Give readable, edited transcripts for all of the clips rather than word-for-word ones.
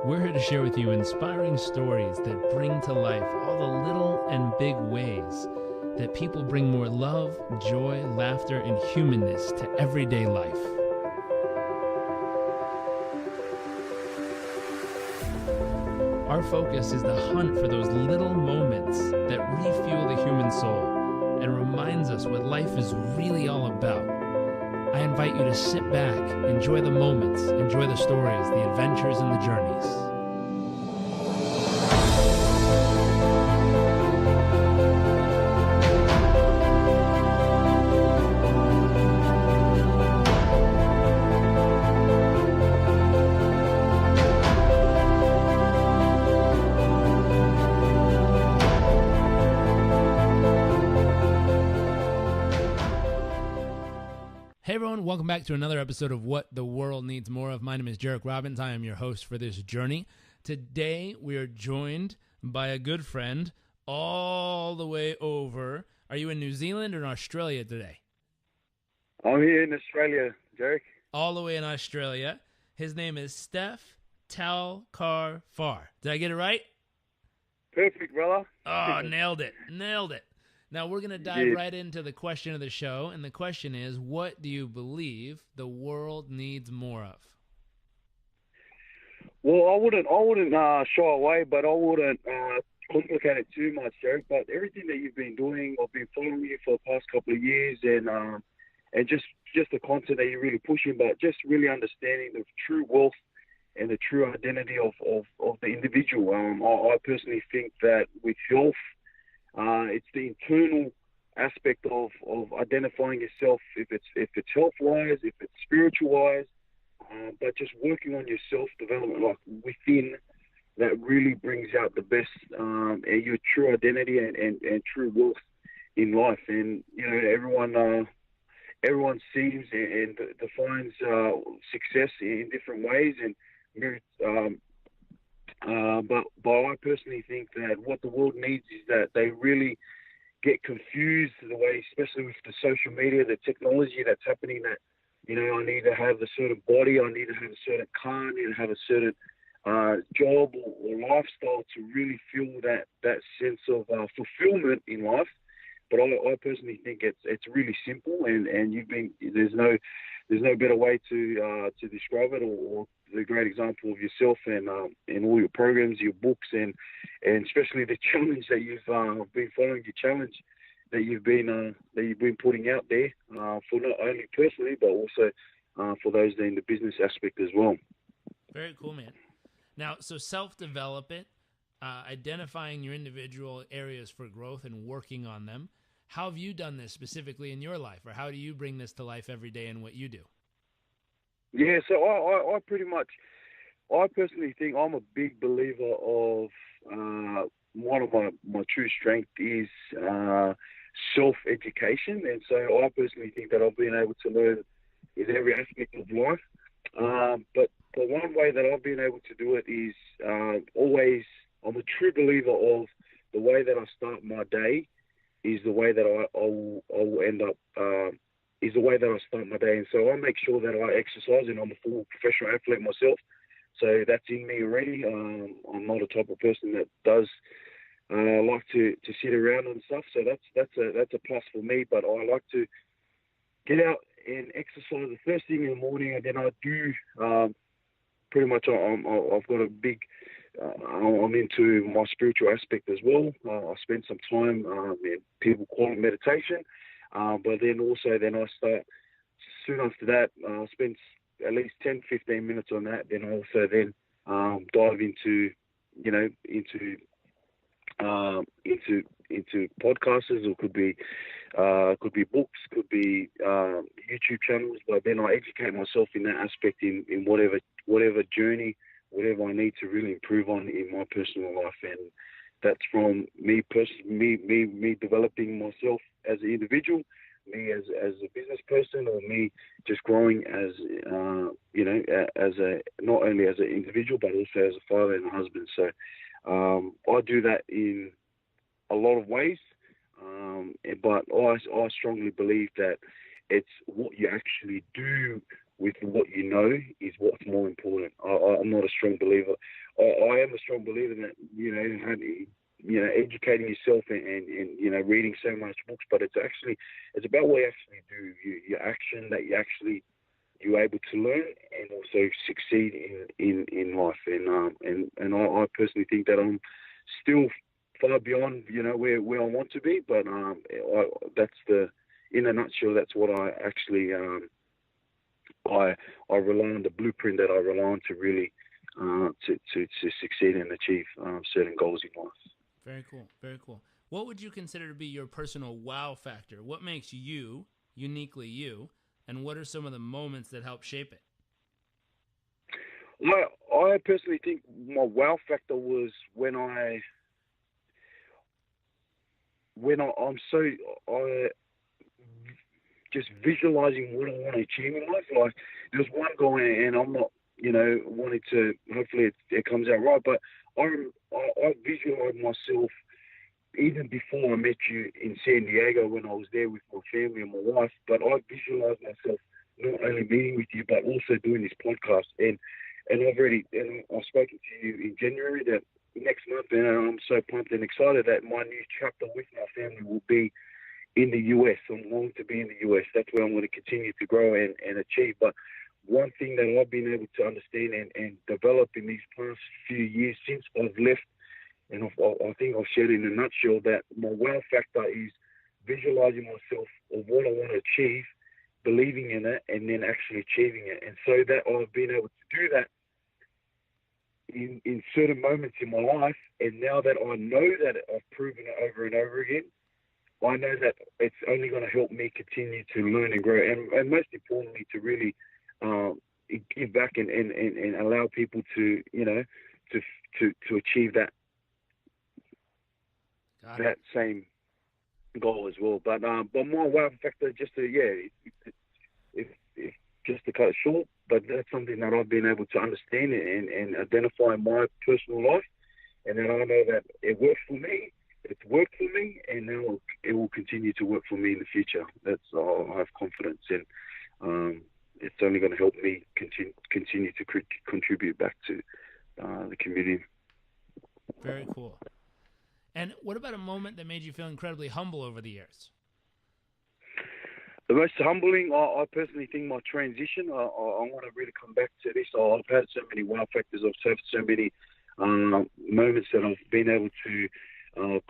We're here to share with you inspiring stories that bring to life all the little and big ways that people bring more love, joy, laughter, and humanness to everyday life. Our focus is the hunt for those little moments that refuel the human soul and reminds us what life is really all about. I invite you to sit back, enjoy the moments, enjoy the stories, the adventures, and the journeys. Hey everyone, welcome back to another episode of What the World Needs More of. My name is Jarek Robbins. I am your host for this journey. Today we are joined by a good friend all the way over. Are you in New Zealand or in Australia today? I'm here in Australia, Jarek. All the way in Australia. His name is Stef Taukafa. Did I get it right? Perfect, brother. Oh, nailed it. Now, we're going to dive right into the question of the show, and the question is, what do you believe the world needs more of? Well, I wouldn't shy away, but I wouldn't complicate it too much, Jarek. But everything that you've been doing, I've been following you for the past couple of years, and just the content that you're really pushing, but just really understanding the true wealth and the true identity of the individual. I personally think that with health, it's the internal aspect of identifying yourself, if it's health-wise, if it's spiritual-wise, but just working on your self-development, like within, that really brings out the best and your true identity and true wealth in life. And you know, everyone sees and defines success in different ways, but I personally think that what the world needs is that they really get confused the way, especially with the social media, the technology that's happening, that, you know, I need to have a certain body, I need to have a certain car, I need to have a certain job or lifestyle to really feel that sense of fulfillment in life. But I personally think it's really simple, and there's no better way to describe it, or the great example of yourself and all your programs, your books, and especially the challenge that you've been following, your challenge that you've been putting out there for not only personally but also for those in the business aspect as well. Very cool, man. Now, so self-development, identifying your individual areas for growth and working on them. How have you done this specifically in your life, or how do you bring this to life every day in what you do? Yeah, so I personally think I'm a big believer of one of my true strength is self-education, and so I personally think that I've been able to learn in every aspect of life. But one way that I've been able to do it is always, I'm a true believer of the way that I start my day is the way that I'll end up is the way that I start my day. And so I make sure that I exercise, and I'm a full professional athlete myself, so that's in me already. I'm not a type of person that does like to sit around and stuff, so that's a plus for me. But I like to get out and exercise the first thing in the morning, and then I do pretty much I've got a big I'm into my spiritual aspect as well. I spend some time, people call it meditation, but then I start, soon after that, I spend at least 10-15 minutes on that. Then I also dive into podcasts, or could be books, could be YouTube channels. But then I educate myself in that aspect in whatever journey, whatever I need to really improve on in my personal life. And that's from me developing myself as an individual, me as a business person, or me just growing as not only as an individual but also as a father and a husband. So I do that in a lot of ways, but I strongly believe that it's what you actually do with what you know is what's more important. I'm not a strong believer. I I am a strong believer that, educating yourself and reading so much books, but it's about what you actually do, your action that you're able to learn and also succeed in life. And I personally think that I'm still far beyond, where I want to be, but in a nutshell, that's what I actually I rely on, the blueprint that I rely on to really to succeed and achieve certain goals in life. Very cool. Very cool. What would you consider to be your personal wow factor? What makes you uniquely you, and what are some of the moments that help shape it? I personally think my wow factor was when I'm just visualizing what I want to achieve in life. Like, there's one goal, and I'm not, wanting to, hopefully it comes out right, but I visualize myself even before I met you in San Diego when I was there with my family and my wife, but I visualize myself not only meeting with you, but also doing this podcast. And I've spoken to you in January that next month, and I'm so pumped and excited that my new chapter with my family will be in the US. I'm going to be in the US. That's where I'm going to continue to grow and achieve. But one thing that I've been able to understand and develop in these past few years since I've left, and I think I've shared in a nutshell, that my wow factor is visualizing myself of what I want to achieve, believing in it, and then actually achieving it. And so that I've been able to do that in certain moments in my life, and now that I know that I've proven it over and over again, I know that it's only going to help me continue to learn and grow, and most importantly, to really give back and allow people to to achieve that same goal as well. But my wow factor, just to cut it short, but that's something that I've been able to understand and identify in my personal life, and then I know that it works for me. It's worked for me, and now it will continue to work for me in the future. I have confidence in. It's only going to help me continue to contribute back to the community. Very cool. And what about a moment that made you feel incredibly humble over the years? The most humbling, I personally think, my transition. I want to really come back to this. I've had so many wow factors. I've had so many moments that I've been able to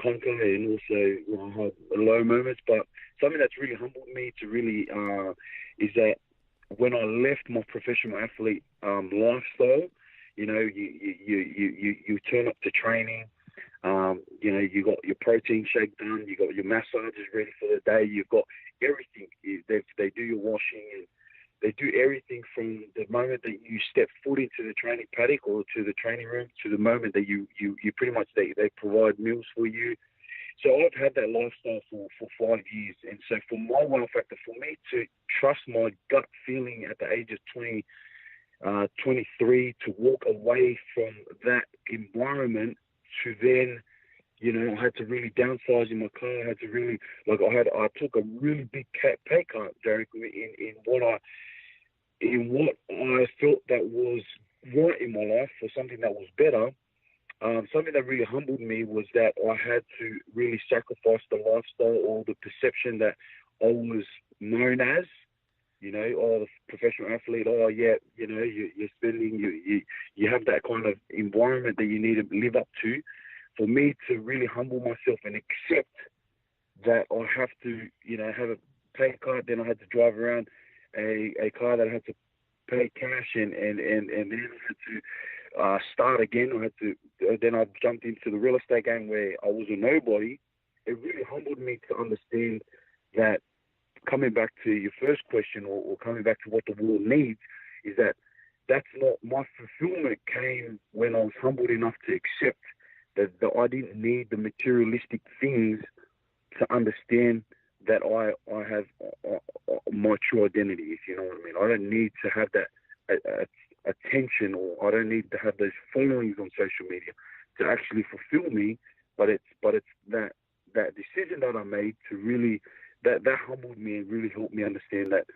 conquer, and also have low moments. But something that's really humbled me to really is that when I left my professional athlete lifestyle, you turn up to training. You got your protein shake done, you got your massages ready for the day, you've got everything. They do your washing, and they do everything from the moment that you step foot into the training paddock or to the training room to the moment that you pretty much, they provide meals for you. So I've had that lifestyle for 5 years. And so for my wow factor, for me to trust my gut feeling at the age of 23, to walk away from that environment, to then, I had to really downsize in my car. I had to really, I took a really big pay cut, Derek, in what I felt that was right in my life for something that was better. Something that really humbled me was that I had to really sacrifice the lifestyle or the perception that I was known as, the professional athlete. You're spending, you have that kind of environment that you need to live up to. For me to really humble myself and accept that I have to, have a pay card, then I had to drive around a car that I had to pay cash, and then I had to start again. Then I jumped into the real estate game where I was a nobody. It really humbled me to understand that, coming back to your first question, or coming back to what the world needs, is that's not my fulfillment. Came when I was humbled enough to accept that I didn't need the materialistic things to understand that I have my true identity, if you know what I mean. I don't need to have that attention, or I don't need to have those followings on social media to actually fulfill me. But it's that decision that I made to really, that humbled me and really helped me understand that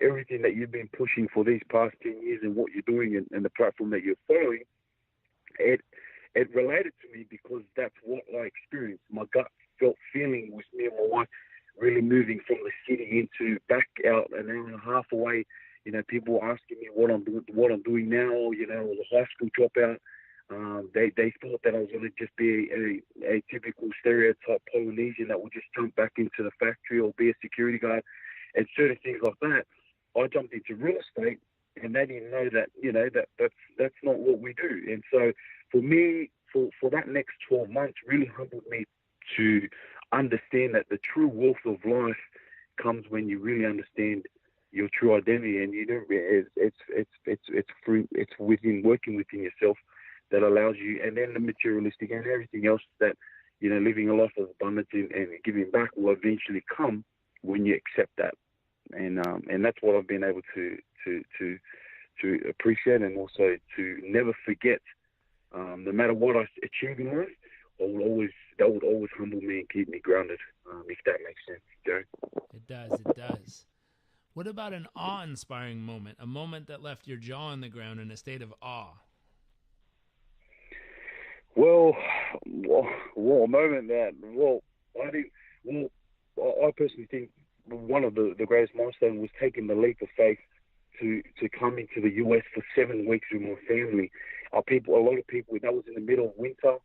everything that you've been pushing for these past 10 years and what you're doing and the platform that you're following, it related to me because that's what I experienced. My gut felt feeling was me and my wife really moving from the city into back out an hour and a half away. You know, people were asking me what I'm doing now. You know, I was a high school dropout. They thought that I was going to just be a typical stereotype Polynesian that would just jump back into the factory or be a security guard and certain things like that. I jumped into real estate, and they didn't know that, you know, that's not what we do. And so for me, for that next 12 months really humbled me to understand that the true wealth of life comes when you really understand your true identity, and you know, it's within working within yourself that allows you, and then the materialistic and everything else that, you know, living a life of abundance and giving back will eventually come when you accept that, and that's what I've been able to appreciate, and also to never forget. No matter what I achieve in life, that would always humble me and keep me grounded, if that makes sense, Joe. It does. It does. What about an awe-inspiring moment? A moment that left your jaw on the ground in a state of awe? Well, a moment that, I personally think one of the greatest milestones was taking the leap of faith to come into the US for 7 weeks with my family. A lot of people, that was in the middle of winter.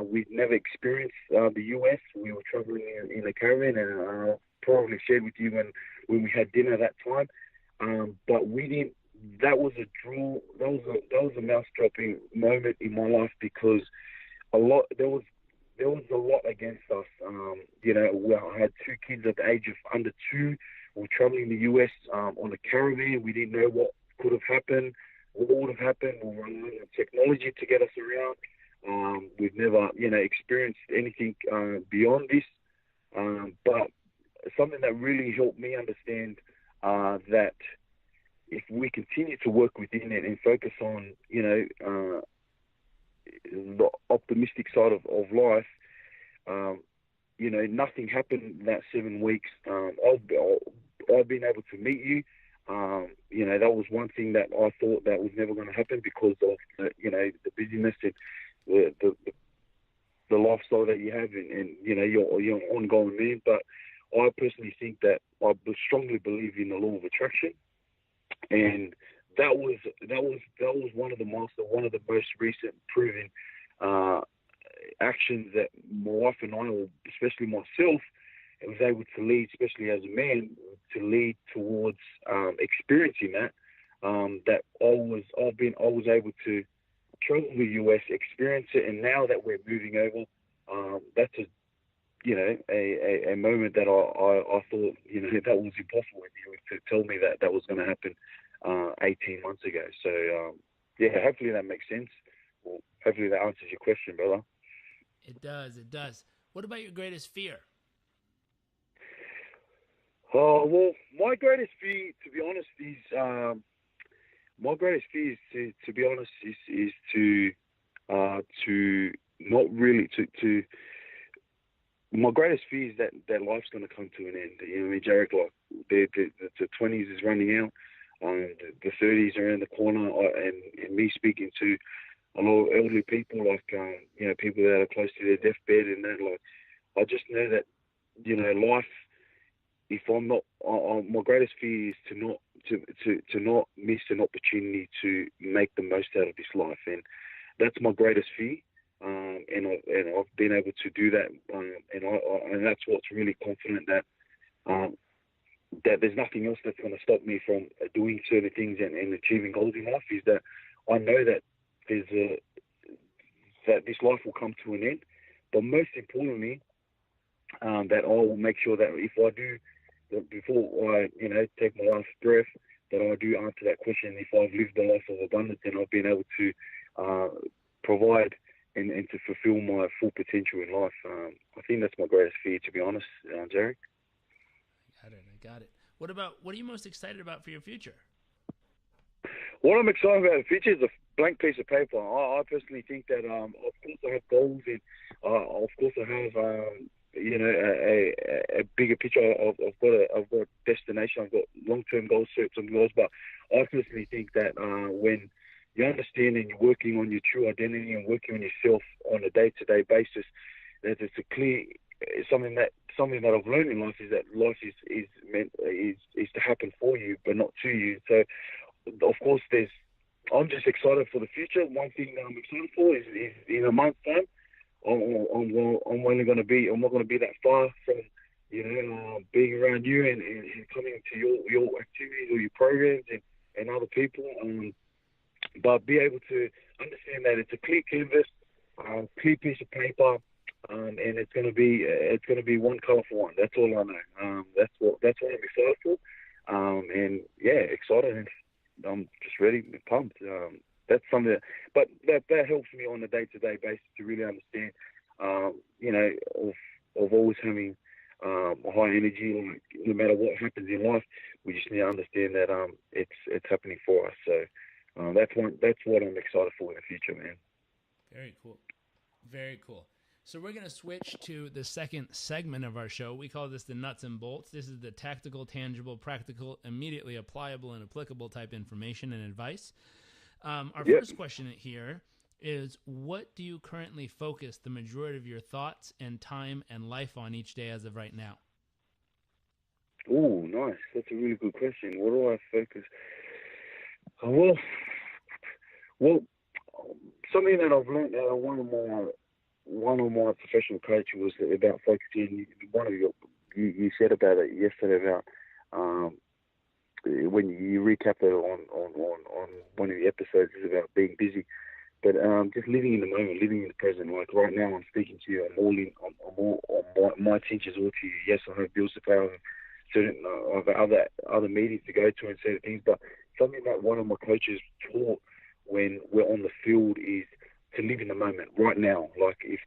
We've never experienced the US. We were traveling in the Caribbean, and probably shared with you when we had dinner that time. But we didn't. That was a draw. That was a mouth-dropping moment in my life because there was a lot against us. You know, I had 2 kids at the age of under 2. We were traveling the US on a caravan. We didn't know what could have happened, what would have happened. We were relying on technology to get us around. We've never, you know, experienced anything beyond this. But something that really helped me understand that if we continue to work within it and focus on, you know, the optimistic side of life, you know, nothing happened that 7 weeks. I've been able to meet you. You know, that was one thing that I thought that was never going to happen because of, you know, the busyness and the lifestyle that you have, and you know, you're an ongoing man. But I personally think that I strongly believe in the law of attraction, and that was one of the one of the most recent proven actions that my wife and I, or especially myself, was able to lead, especially as a man, to lead towards experiencing that. That I was able to travel the US, experience it, and now that we're moving over, that's a moment that I thought, you know, that was impossible. You were to tell me that was going to happen 18 months ago. So yeah, hopefully that makes sense. Well, hopefully that answers your question, brother. It does. It does. What about your greatest fear? Oh, well, my greatest fear, to be honest, is to be honest, is to not really to. My greatest fear is that life's going to come to an end. You know what I mean, Jarek? Like the 20s is running out, the 30s are in the corner, and me speaking to a lot of elderly people, like you know, people that are close to their deathbed, and that, like, I just know that, you know, life. If I'm not, my greatest fear is to not miss an opportunity to make the most out of this life, and that's my greatest fear. And I've been able to do that, and that's what's really confident that there's nothing else that's going to stop me from doing certain things and achieving goals in life. Is that I know that that this life will come to an end, but most importantly, that I will make sure that if I do, before I, you know, take my last breath, that I do answer that question. If I've lived a life of abundance and I've been able to provide and to fulfill my full potential in life, I think that's my greatest fear, to be honest, Jarek. I got it. What are you most excited about for your future? What I'm excited about in the future is a blank piece of paper. I personally think that, of course, I have goals, and of course I have, you know, a bigger picture. I've got a destination. I've got long-term goals, certain goals. But I personally think that when you understand and you're working on your true identity and working on yourself on a day-to-day basis, that it's a clear something that I've learned in life is that life is meant is to happen for you, but not to you. So, of course, I'm just excited for the future. One thing that I'm excited for is in a month's time, I'm only going to be. I'm not going to be that far from being around you and coming to your activities or your programs and other people. But be able to understand that it's a clear canvas, clear piece of paper, and it's going to be one colourful one. That's all I know. That's what I'm excited for. And yeah, excited. And I'm just ready and pumped. That's something but that helps me on a day-to-day basis to really understand, of always having high energy. Like, no matter what happens in life, we just need to understand that it's happening for us. So that's what I'm excited for in the future, man. Very cool. Very cool. So we're going to switch to the second segment of our show. We call this the nuts and bolts. This is the tactical, tangible, practical, immediately applicable and applicable type information and advice. Our first question here is, what do you currently focus the majority of your thoughts and time and life on each day as of right now? Oh, nice. That's a really good question. What do I focus? Well, something that I've learned out of one of my professional coaches was about focusing. You said about it yesterday about when you recapped it on one of the episodes is about being busy, but just living in the moment, living in the present. Like right now, I'm speaking to you. I'm all in. I'm all my attention's all to you. Yes, I have bills to pay. I have other meetings to go to and certain things. But something that one of my coaches taught when we're on the field is to live in the moment right now. Like if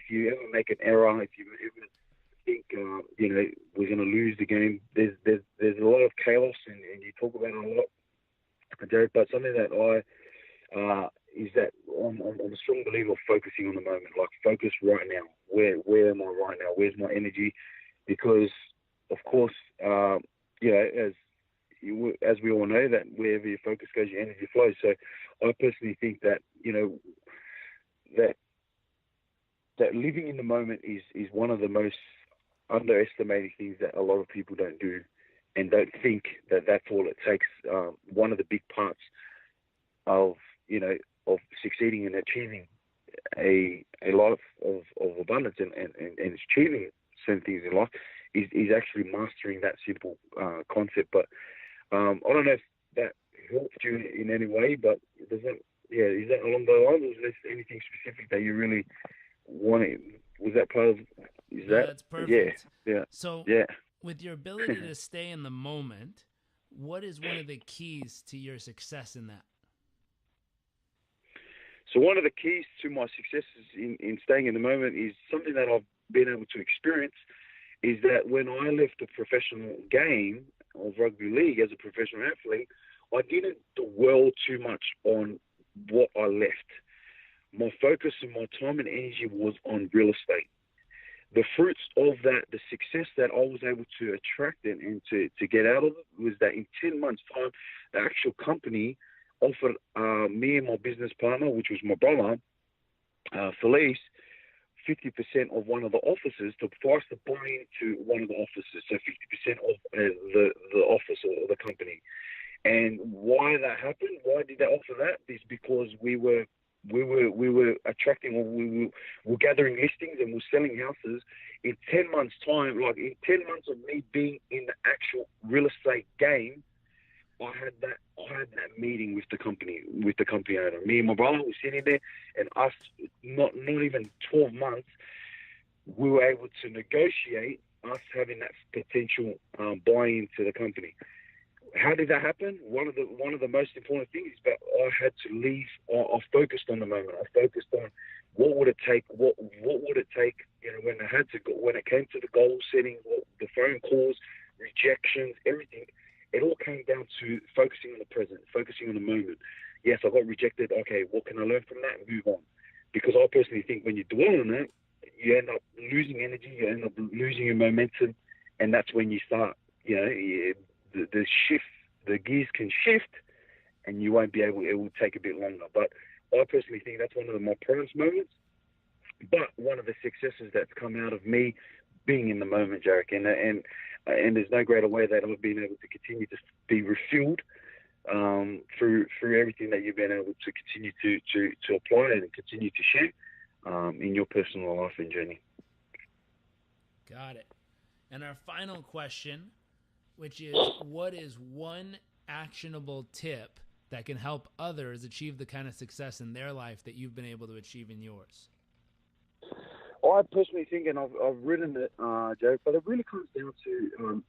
you ever make an error, if you ever think we're going to lose the game, there's a lot of chaos and you talk about it a lot, Jared. But something that is that I'm a strong believer of focusing on the moment. Like focus right now. Where am I right now? Where's my energy? Because of course, as we all know, that wherever your focus goes, your energy flows. So I personally think that that living in the moment is one of the most underestimated things that a lot of people don't do and don't think that that's all it takes. One of the big parts of succeeding and achieving a lot of abundance and achieving certain things in life is actually mastering that simple concept. But I don't know if that helped you in any way, but is that along the lines? Or is there anything specific that you really wanted? Was that part of? That's perfect. Yeah. So, with your ability to stay in the moment, what is one of the keys to your success in that? So one of the keys to my successes in staying in the moment is something that I've been able to experience, is that when I left the professional game of rugby league as a professional athlete, I didn't dwell too much on what I left. My focus and my time and energy was on real estate. The fruits of that, the success that I was able to attract and to get out of it was that in 10 months' time, the actual company offered me and my business partner, which was my brother, Felice, 50% of one of the offices for us to buy into one of the offices. So 50% of the office or the company. And why that happened? Why did they offer that? Is because we were attracting, or we were gathering listings and we're selling houses in 10 months' time. Like in 10 months of me being in the actual real estate game, I had that meeting with the company owner. Me and my brother were sitting there, and us, not even 12 months, we were able to negotiate us having that potential buy-in to the company. How did that happen? One of the most important things is that I had to leave. I focused on the moment. I focused on what would it take. What would it take? When it came to the goal setting, the phone calls, rejections, everything. It all came down to focusing on the present, focusing on the moment. Yes, I got rejected. Okay, what can I learn from that and move on? Because I personally think when you dwell on that, you end up losing energy, you end up losing your momentum, and that's when you start, the gears can shift, and you won't be able. It will take a bit longer. But I personally think that's one of my proudest moments. But one of the successes that's come out of me being in the moment, Jarek, and there's no greater way that I've been able to continue to be refueled through everything that you've been able to continue to apply and continue to share in your personal life and journey. Got it. And our final question, which is, what is one actionable tip that can help others achieve the kind of success in their life that you've been able to achieve in yours? I personally think, and I've written it, Joe, but it really comes down to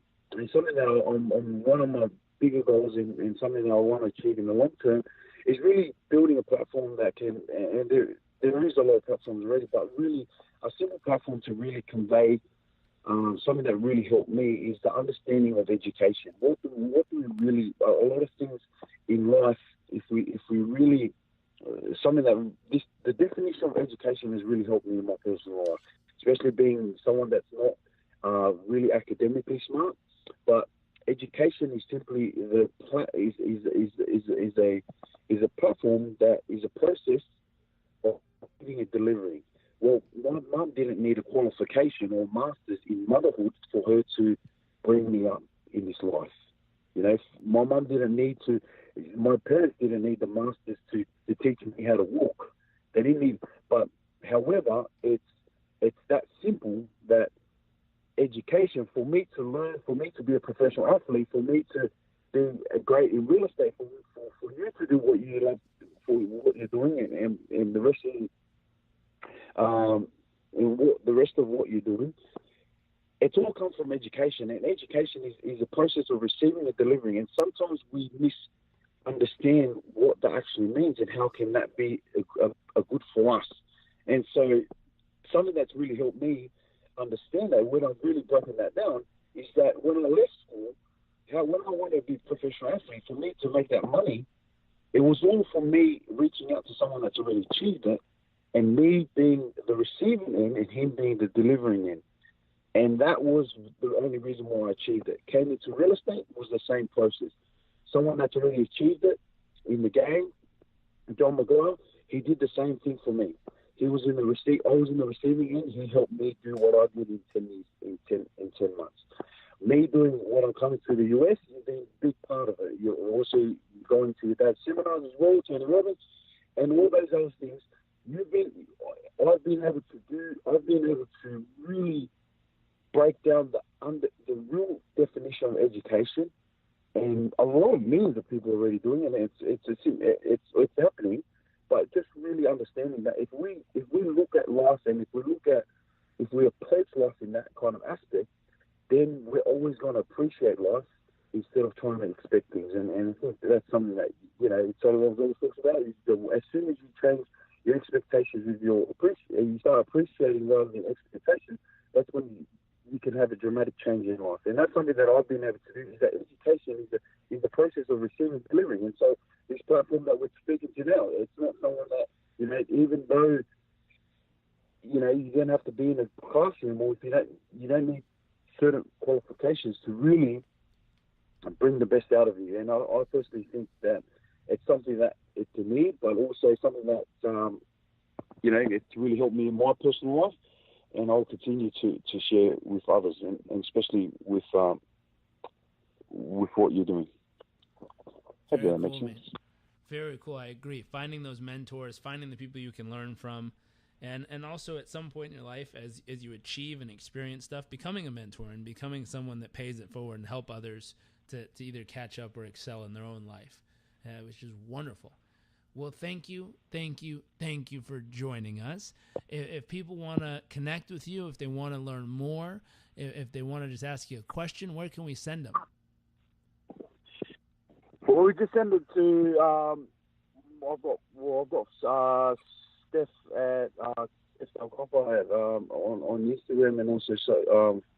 something that I'm one of my bigger goals and something that I want to achieve in the long term is really building a platform that can, and there is a lot of platforms already, but really a simple platform to really convey something that really helped me is the understanding of education. What do we really, a lot of things in life, if we really, something that the definition of education has really helped me in my personal life, especially being someone that's not really academically smart, but education is simply is a platform that is a process of giving and delivering. Well, my mum didn't need a qualification or master's in motherhood for her to bring me up in this life. You know, my mum didn't need to. My parents didn't need the masters to teach me how to walk. They didn't need. But however, it's that simple that education for me to learn, for me to be a professional athlete, for me to be great in real estate, for you to do what you love, for what you're doing, and the rest of what you're doing, it's all comes from education. And education is a process of receiving and delivering. And sometimes we misunderstand what that actually means and how can that be a good for us. And so something that's really helped me understand that when I've really broken that down is that when I left school, when I wanted to be a professional athlete, for me to make that money, it was all from me reaching out to someone that's already achieved it, and me being the receiving end and him being the delivering end. And that was the only reason why I achieved it. Came into real estate, was the same process. Someone that's already achieved it in the game, John McGuire, he did the same thing for me. I was in the receiving end. He helped me do what I did in 10 months. Me doing what I'm coming to the US, you've been a big part of it. You're also going to your dad's seminars as well, Tony Robbins, and all those other things. I've been able to really break down the real definition of education, and a lot of millions of people are already doing it. And it's happening, but just really understanding that if we look at life and if we approach life in that kind of aspect, then we're always going to appreciate life instead of trying to expect things. And I think that's something that, it's sort of what I always talks about. Is as soon as you change your expectations with you start appreciating rather than expectations, that's when you can have a dramatic change in life. And that's something that I've been able to do, is that education is the process of receiving and delivering. And so this platform that we're speaking to now, it's not someone that, even though, you don't have to be in a classroom, or you don't need certain qualifications to really bring the best out of you. And I personally think that it's something that it's a need, but also something that, it's really helped me in my personal life, and I'll continue to share with others, and especially with what you're doing. Hope that makes sense. Very cool. I agree. Finding those mentors, finding the people you can learn from, and also at some point in your life, as you achieve and experience stuff, becoming a mentor and becoming someone that pays it forward and help others to either catch up or excel in their own life, which is wonderful. Well, thank you for joining us. If people want to connect with you, if they want to learn more, if they want to just ask you a question, where can we send them? Well, we just send it to, I've got Stef at Stef Taukafa on Instagram, and also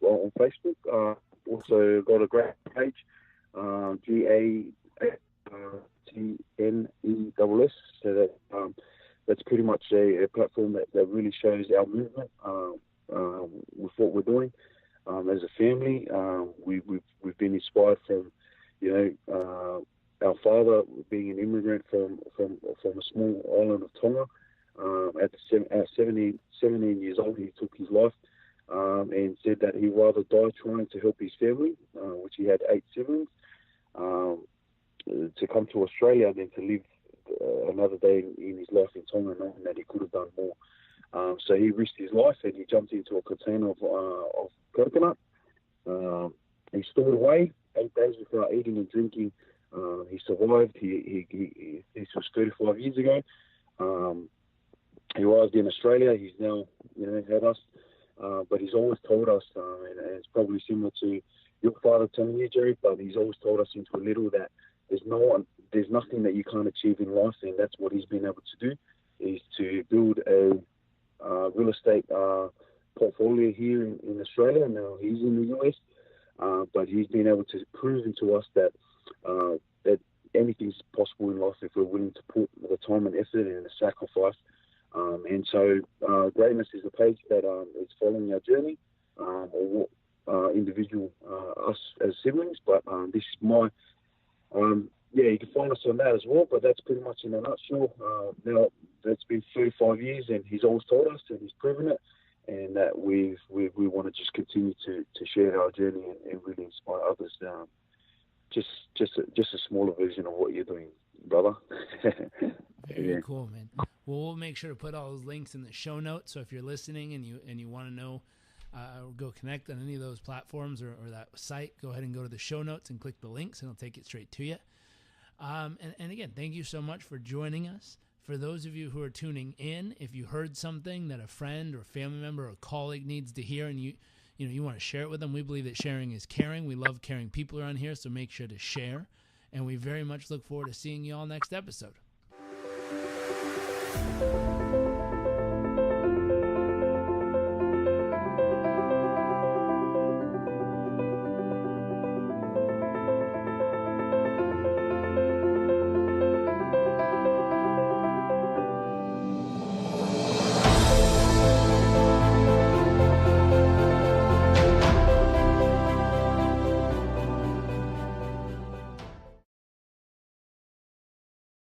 on Facebook. Also got a great page, GATNESS. So that's pretty much a platform that really shows our movement with what we're doing as a family. We've been inspired from our father, being an immigrant from a small island of Tonga, at 17 years old, he took his life, and said that he'd rather die trying to help his family, which he had 8 siblings, to come to Australia than to live another day in his life in Tonga, knowing that he could have done more. So he risked his life, and he jumped into a container of coconut. He stored away 8 days without eating and drinking. He survived. This was 35 years ago. He arrived in Australia. He's now, had us, but he's always told us, and it's probably similar to your father telling you, Jerry, but he's always told us into a little that there's nothing that you can't achieve in life, and that's what he's been able to do, is to build a real estate portfolio here in Australia. Now he's in the US, but he's been able to prove to us that anything's possible in life if we're willing to put the time and effort and the sacrifice. And so Greatness is a page that is following our journey, or individual us as siblings. But this is my you can find us on that as well. But that's pretty much in a nutshell. Now that's been 35 years, and he's always told us, and he's proven it, and that we want to just continue to share our journey and really inspire others. Just a smaller version of what you're doing, brother. Very cool, man. Well, we'll make sure to put all those links in the show notes. So if you're listening and you want to know, go connect on any of those platforms or that site, go ahead and go to the show notes and click the links, and it'll take it straight to you. And again, thank you so much for joining us. For those of you who are tuning in, if you heard something that a friend or family member or colleague needs to hear, and you want to share it with them, we believe that sharing is caring. We love caring people around here, so make sure to share. And we very much look forward to seeing you all next episode.